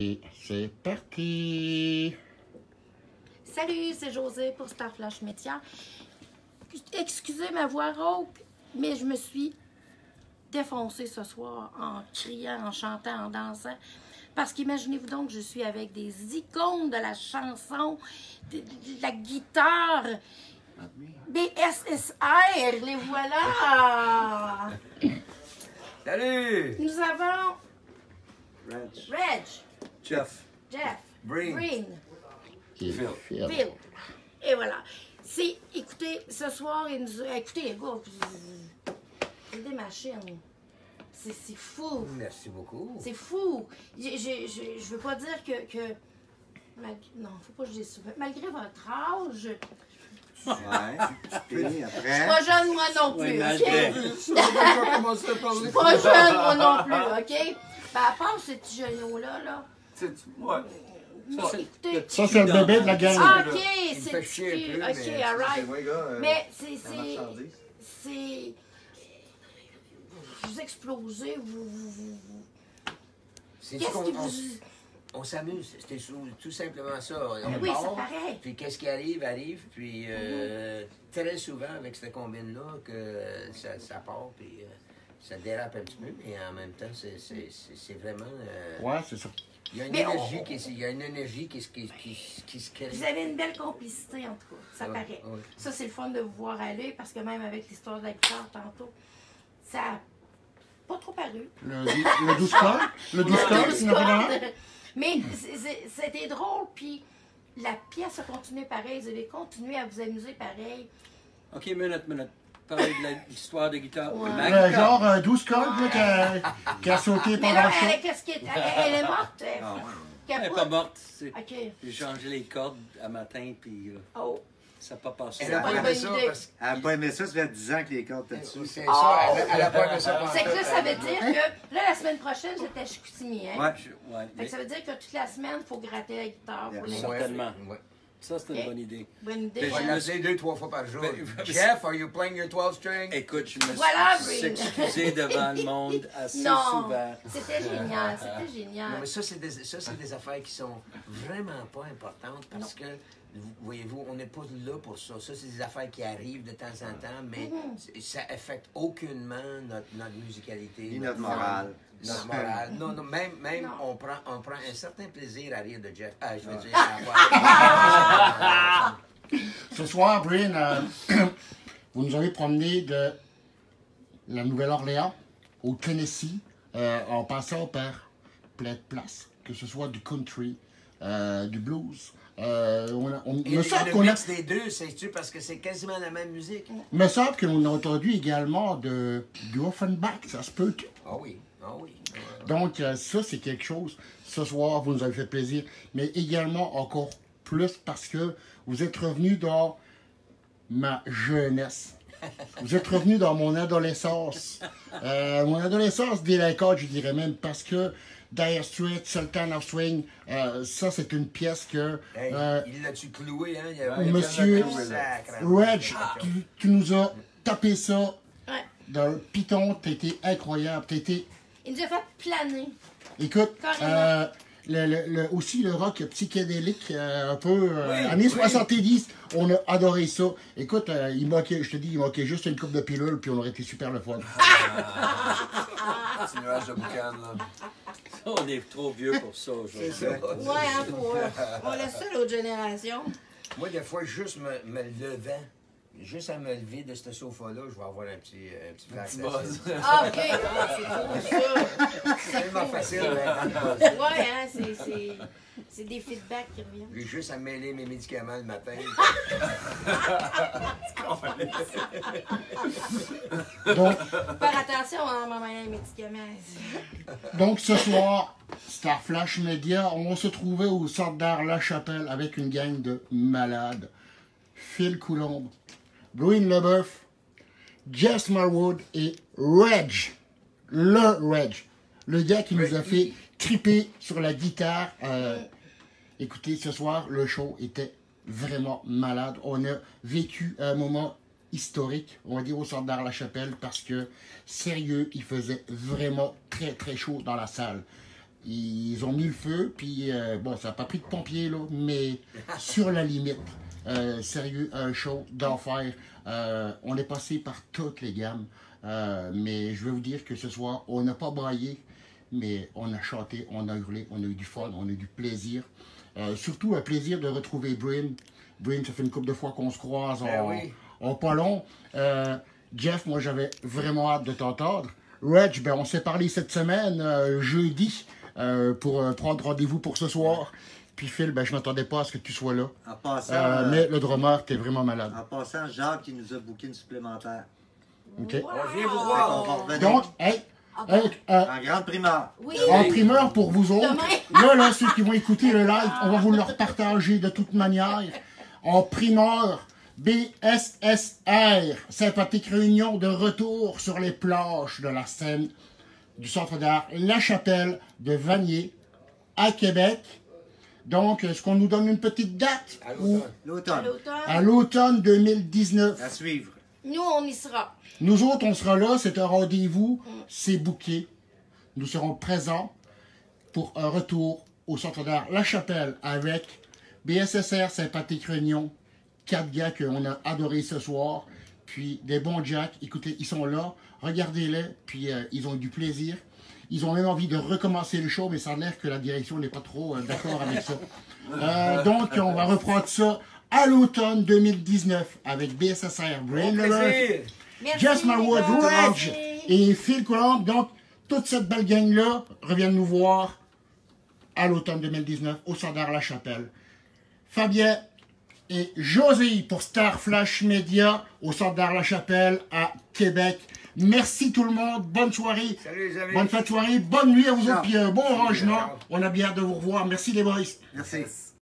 Et c'est parti! Salut, c'est José pour Star Flash Média. Excusez ma voix rauque, mais je me suis défoncée ce soir en criant, en chantant, en dansant. Parce qu'imaginez-vous donc, je suis avec des icônes de la chanson, de la guitare, des SSR, les voilà! Salut! Nous avons Reg, Jeff. Breen, Et Phil. Phil. Et voilà. Écoutez, ce soir, écoutez les gars, c'est des machines. C'est fou. Merci beaucoup. C'est fou. Je veux pas dire que non, faut pas que je dise ça. Malgré votre âge, Ouais, tu finis je après. suis pas jeune moi non plus, Oui, ok? malgré. Je suis pas jeune moi non plus, ok? Ben, à part ce petit genou-là, là. Ouais. Non, écoutez. ça, c'est le bébé de la gang. Ah, ok, Il me c'est fait chier un peu, ok, mais alright. Ouais, gars, Mais la marchandise. c'est. Vous explosez, C'est Qu'est-ce qu'on qui vous. on s'amuse. C'était tout simplement ça. On Oui, ça part, paraît. puis qu'est-ce qui arrive. Puis très souvent, avec cette combine-là, que ça part, puis ça dérape un petit peu, mais en même temps, c'est vraiment... Ouais, c'est ça. Il y a une Mais énergie qui se crée. Vous avez une belle complicité, en tout cas. Ça Ouais, paraît. ouais. Ça, c'est le fun de vous voir aller, parce que même avec l'histoire de la guitare tantôt, ça n'a pas trop paru. Le 12 cordes? Le 12 cordes, c'est notre Mais c'était drôle, puis la pièce a continué pareil. Vous avez continué à vous amuser pareil. OK, minute. Parler de l'histoire de guitare. Ouais. Ma guitare. Genre 12 cordes là, qui a sauté Mais pendant là, le show. qu'est-ce qui est. Elle est morte. Ah, ouais. Elle n'est Capote. pas morte. OK. J'ai changé les cordes à matin, puis Oh. ça n'a pas passé. Elle a pas pas une aimé bonne ça idée. parce que... Elle n'a pas aimé ça, ça fait 10 ans que les cordes étaient dessus. C'est ça, elle a pas aimé ça. C'est que là, ça veut dire que là, la semaine prochaine, j'étais à Chicoutimi, hein? Ouais. Ouais, Fait que ça veut dire que toute la semaine, il faut gratter la guitare pour les Certainement. Ouais. ça, c'est une Ok. bonne idée. Bonne idée. Mais On va je hein? me suis- l'appeler 2-3 fois par jour. Ben, Jeff, are you playing your 12 string? Écoute, je me Voilà, suis Breen. excusé devant le monde assez Non, souvent. c'était génial, c'était Non, génial. mais ça, c'est des affaires qui sont vraiment pas importantes parce que, voyez-vous, on n'est pas là pour ça. Ça, c'est des affaires qui arrivent de temps en temps, mais ça affecte aucunement notre musicalité. Ni notre morale. Notre morale. Non, même Non. on prend un certain plaisir à rire de Jeff. Ah, je veux dire, Ce soir, Breen, vous nous avez promené de la Nouvelle-Orléans au Tennessee en passant par plein de places, que ce soit du country, du blues. Et Me semble le qu'on a, mix des deux, c'est-tu parce que c'est quasiment la même musique? me semble qu'on a entendu également du Offenbach, ça se peut. Ah oui, ah oui. Donc, ça, c'est quelque chose. Ce soir, vous nous avez fait plaisir, mais également encore plus parce que vous êtes revenu dans ma jeunesse. Vous êtes revenu dans mon adolescence. Mon adolescence délinquante, je dirais même, parce que Dire Straits, Sultan of Swing, ça, c'est une pièce que Hey, il l'a-tu cloué, hein? Il y a Monsieur Sacrement. Reg, tu nous as tapé ça Ouais. dans le piton. T'étais incroyable. T'étais... Il nous a fait planer. Écoute, Carrément. aussi le rock psychédélique, un peu années 70, on a adoré ça. Écoute, il manquait, je te dis, il manquait juste une coupe de pilules, puis on aurait été super le fun. Petit nuage de boucan, là. On est trop vieux pour ça aujourd'hui. C'est ça. Ouais, hein, on laisse ça à l'autre génération. Moi, des fois, juste me levant, juste à me lever de ce sofa-là, je vais avoir un petit flash. Ah, OK. Ah, c'est cool, ça. C'est tellement facile, mais Ouais, hein, c'est des feedbacks qui reviennent. j'ai juste à mêler mes médicaments le matin. Donc, Faire attention à ma manière les médicaments. donc ce soir, Star Flash Media, on se trouvait au Centre d'art La Chapelle avec une gang de malades. Phil Coulombe, Breen Leboeuf, Jess Marwood et Reg. Le gars qui nous a fait triper sur la guitare. Écoutez, ce soir, le show était vraiment malade. On a vécu un moment historique, on va dire, au Centre d'art La Chapelle, parce que, sérieux, il faisait vraiment très, très chaud dans la salle. Ils ont mis le feu, puis bon, ça n'a pas pris de pompiers, là, mais sur la limite. Sérieux, un show d'enfer. On est passé par toutes les gammes. Mais je vais vous dire que ce soir, on n'a pas braillé, mais on a chanté, on a hurlé, on a eu du fun, on a eu du plaisir. Surtout un plaisir de retrouver Bryn. Bryn, ça fait une couple de fois qu'on se croise en pas long. Jeff, moi j'avais vraiment hâte de t'entendre. Reg, ben, on s'est parlé cette semaine, jeudi, pour prendre rendez-vous pour ce soir. Puis Phil, ben, je ne m'attendais pas à ce que tu sois là. En passant, Mais le drummer, t'es vraiment malade. en passant, Jacques, il nous a booké une supplémentaire. OK? On vient vous Fait voir. qu'on va revenir. Donc, hey, En grande primeur. Oui. en primeur pour vous autres, Demain. là, ceux qui vont écouter le live, on va vous le repartager de toute manière. En primeur, BSSR, sympathique réunion de retour sur les planches de la scène du Centre d'art La Chapelle de Vanier à Québec. Donc, est-ce qu'on nous donne une petite date? À Ou l'automne. À L'automne. l'automne. à l'automne 2019. À suivre. Nous, on y sera. Nous autres, on sera là, c'est un rendez-vous, c'est booké. Nous serons présents pour un retour au Centre d'art La Chapelle avec BSSR, sympathique réunion, 4 gars qu'on a adorés ce soir, puis des bons jacks. Écoutez, ils sont là, regardez-les, puis ils ont eu du plaisir. Ils ont même envie de recommencer le show, mais ça a l'air que la direction n'est pas trop d'accord avec ça. Donc, on va reprendre ça à l'automne 2019 avec BSSR, Brain Au Love, plaisir. Merci. Jess Marwood, les gars. Reg et Phil Coulomb. Donc, toute cette belle gang-là revient nous voir à l'automne 2019 au Centre d'art La Chapelle. Fabien et José pour Star Flash Media au Centre d'art La Chapelle à Québec. Merci tout le monde. Bonne soirée. Salut les amis. Bonne fin de soirée. Bonne nuit à vous Ciao. autres. Puis bon rangement. Ciao. On a bien hâte de vous revoir. Merci les boys. Merci.